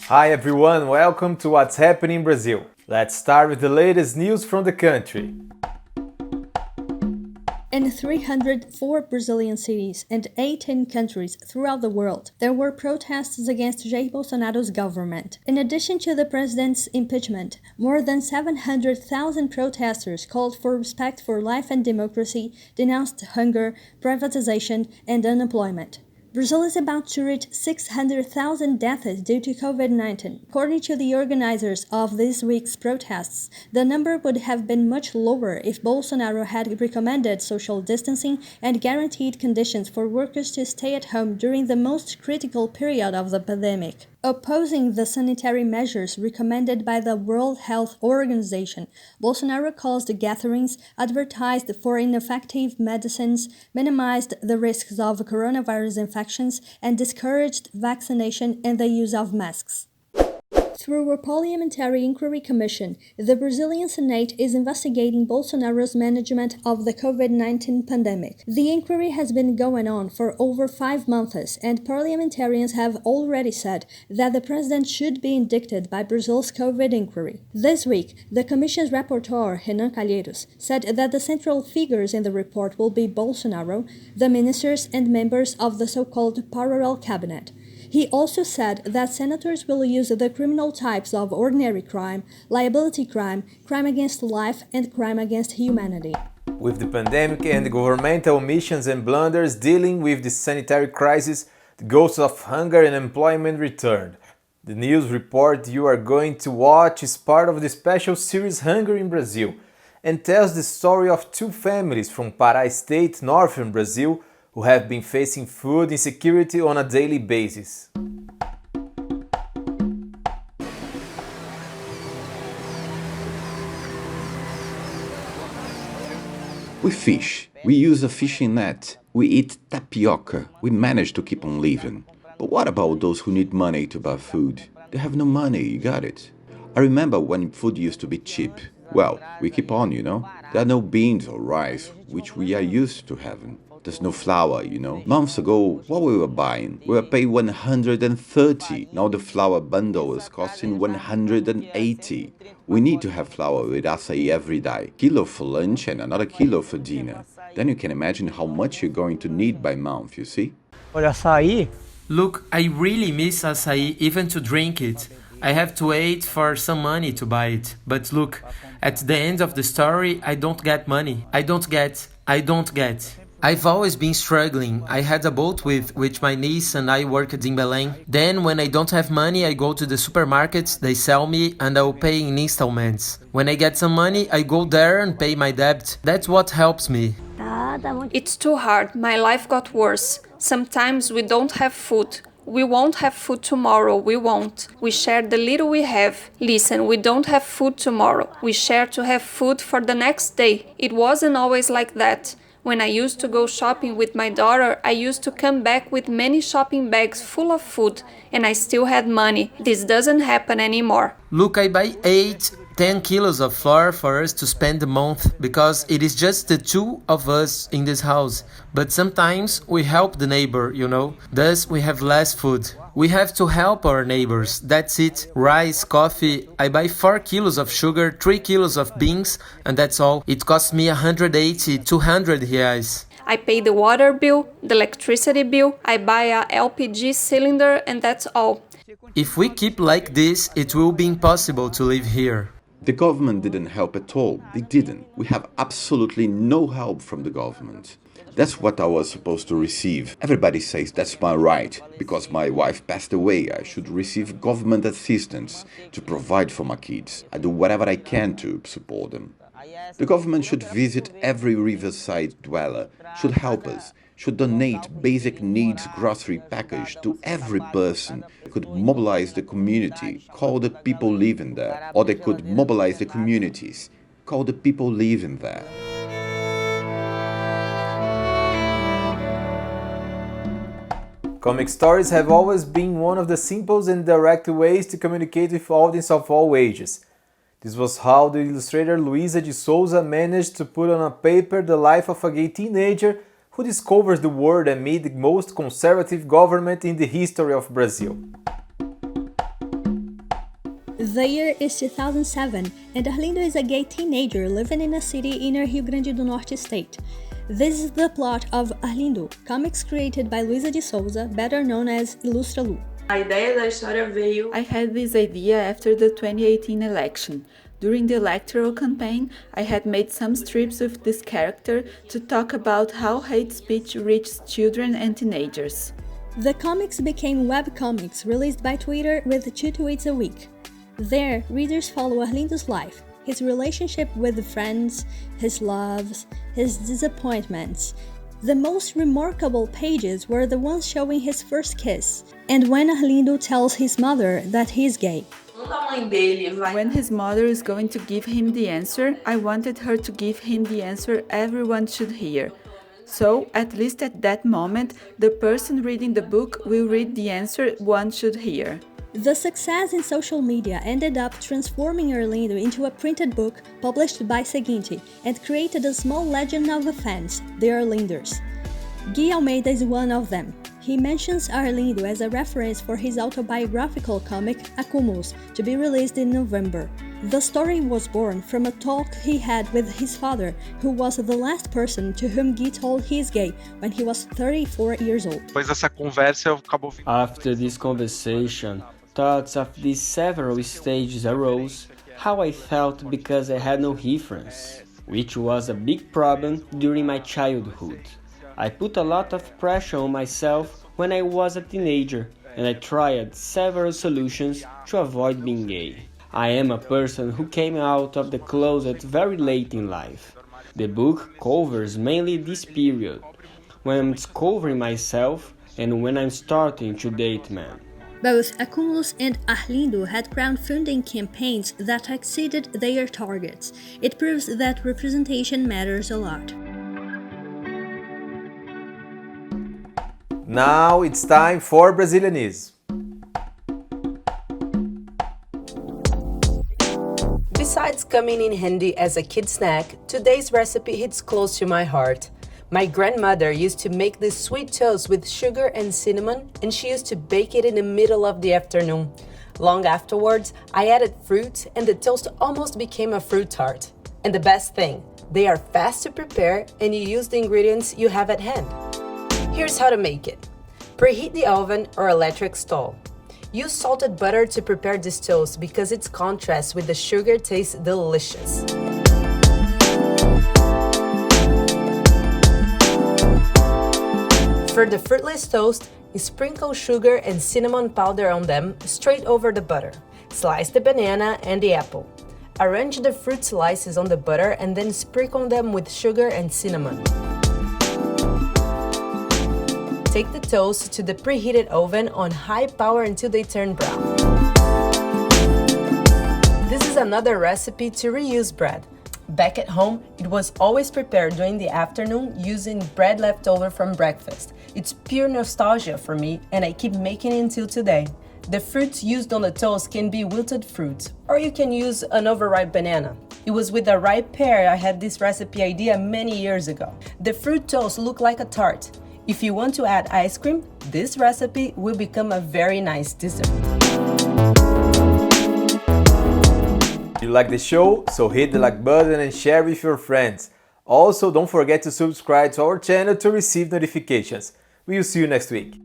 Hi everyone, welcome to What's Happening in Brazil. Let's start with the latest news from the country. In 304 Brazilian cities and 18 countries throughout the world, there were protests against Jair Bolsonaro's government. In addition to the president's impeachment, more than 700,000 protesters called for respect for life and democracy, denounced hunger, privatization, and unemployment. Brazil is about to reach 600,000 deaths due to COVID-19. According to the organizers of this week's protests, the number would have been much lower if Bolsonaro had recommended social distancing and guaranteed conditions for workers to stay at home during the most critical period of the pandemic. Opposing the sanitary measures recommended by the World Health Organization, Bolsonaro caused gatherings, advertised for ineffective medicines, minimized the risks of coronavirus infections, and discouraged vaccination and the use of masks. Through a parliamentary inquiry commission, the Brazilian Senate is investigating Bolsonaro's management of the COVID-19 pandemic. The inquiry has been going on for over 5 months, and parliamentarians have already said that the president should be indicted by Brazil's COVID inquiry. This week, the commission's rapporteur, Renan Calheiros, said that the central figures in the report will be Bolsonaro, the ministers, and members of the so-called parallel cabinet. He also said that senators will use the criminal types of ordinary crime, liability crime, crime against life, and crime against humanity. With the pandemic and the governmental omissions and blunders dealing with the sanitary crisis, the ghosts of hunger and employment returned. The news report you are going to watch is part of the special series Hunger in Brazil and tells the story of two families from Pará State, northern Brazil, who have been facing food insecurity on a daily basis. We fish. We use a fishing net. We eat tapioca. We manage to keep on living. But what about those who need money to buy food? They have no money, you got it. I remember when food used to be cheap. Well, we keep on, There are no beans or rice, which we are used to having. There's no flour, Months ago, what we were buying, we were paying 130. Now the flour bundle is costing 180. We need to have flour with açaí every day. Kilo for lunch and another kilo for dinner. Then you can imagine how much you're going to need by month, you see? Olha, açaí. Look, I really miss açaí even to drink it. I have to wait for some money to buy it. But look, at the end of the story, I don't get money. I don't get. I've always been struggling. I had a boat with which my niece and I worked in Belém. Then when I don't have money, I go to the supermarket, they sell me and I'll pay in installments. When I get some money, I go there and pay my debt. That's what helps me. It's too hard. My life got worse. Sometimes we don't have food. We won't have food tomorrow, we won't. We share the little we have. Listen, we don't have food tomorrow. We share to have food for the next day. It wasn't always like that. When I used to go shopping with my daughter, I used to come back with many shopping bags full of food, and I still had money. This doesn't happen anymore. Look, I buy 10 kilos of flour for us to spend a month because it is just the two of us in this house. But sometimes we help the neighbor, Thus we have less food. We have to help our neighbors, that's it. Rice, coffee, I buy 4 kilos of sugar, 3 kilos of beans, and that's all. It costs me 180, 200 reais. I pay the water bill, the electricity bill, I buy a LPG cylinder, and that's all. If we keep like this, it will be impossible to live here. The government didn't help at all. They didn't. We have absolutely no help from the government. That's what I was supposed to receive. Everybody says that's my right. Because my wife passed away, I should receive government assistance to provide for my kids. I do whatever I can to support them. The government should visit every riverside dweller, should help us, should donate basic needs grocery package to every person. They could mobilize the community, call the people living there. Or they could mobilize the communities, call the people living there. Comic stories have always been one of the simple and direct ways to communicate with audience of all ages. This was how the illustrator Luisa de Souza managed to put on a paper the life of a gay teenager who discovers the world amid the most conservative government in the history of Brazil. The year is 2007, and Alindu is a gay teenager living in a city in Rio Grande do Norte state. This is the plot of Alindu, comics created by Luisa de Souza, better known as Ilustra Lu. I had this idea after the 2018 election. During the electoral campaign, I had made some strips with this character to talk about how hate speech reaches children and teenagers. The comics became webcomics released by Twitter with 2 tweets a week. There, readers follow Arlindo's life, his relationship with friends, his loves, his disappointments. The most remarkable pages were the ones showing his first kiss, and when Arlindo tells his mother that he's gay. When his mother is going to give him the answer, I wanted her to give him the answer everyone should hear. So, at least at that moment, the person reading the book will read the answer one should hear. The success in social media ended up transforming Arlindo into a printed book published by Seguinte and created a small legend of fans, the Arlinders. Gui Almeida is one of them. He mentions Arlindo as a reference for his autobiographical comic Acumulus, to be released in November. The story was born from a talk he had with his father, who was the last person to whom Gui told he is gay when he was 34 years old. After this conversation, thoughts of these several stages arose, how I felt because I had no reference, which was a big problem during my childhood. I put a lot of pressure on myself when I was a teenager, and I tried several solutions to avoid being gay. I am a person who came out of the closet very late in life. The book covers mainly this period, when I'm discovering myself and when I'm starting to date men. Both Acumulus and Arlindo had crowdfunding campaigns that exceeded their targets. It proves that representation matters a lot. Now it's time for Brazilianese. Besides coming in handy as a kid snack, today's recipe hits close to my heart. My grandmother used to make this sweet toast with sugar and cinnamon, and she used to bake it in the middle of the afternoon. Long afterwards, I added fruit, and the toast almost became a fruit tart. And the best thing, they are fast to prepare, and you use the ingredients you have at hand. Here's how to make it. Preheat the oven or electric stove. Use salted butter to prepare this toast because its contrast with the sugar tastes delicious. For the fruitless toast, sprinkle sugar and cinnamon powder on them straight over the butter. Slice the banana and the apple. Arrange the fruit slices on the butter and then sprinkle them with sugar and cinnamon. Take the toast to the preheated oven on high power until they turn brown. This is another recipe to reuse bread. Back at home, it was always prepared during the afternoon using bread left over from breakfast. It's pure nostalgia for me, and I keep making it until today. The fruits used on the toast can be wilted fruit, or you can use an overripe banana. It was with a ripe pear I had this recipe idea many years ago. The fruit toast looked like a tart. If you want to add ice cream, this recipe will become a very nice dessert. You like the show? So hit the like button and share with your friends. Also, don't forget to subscribe to our channel to receive notifications. We'll see you next week.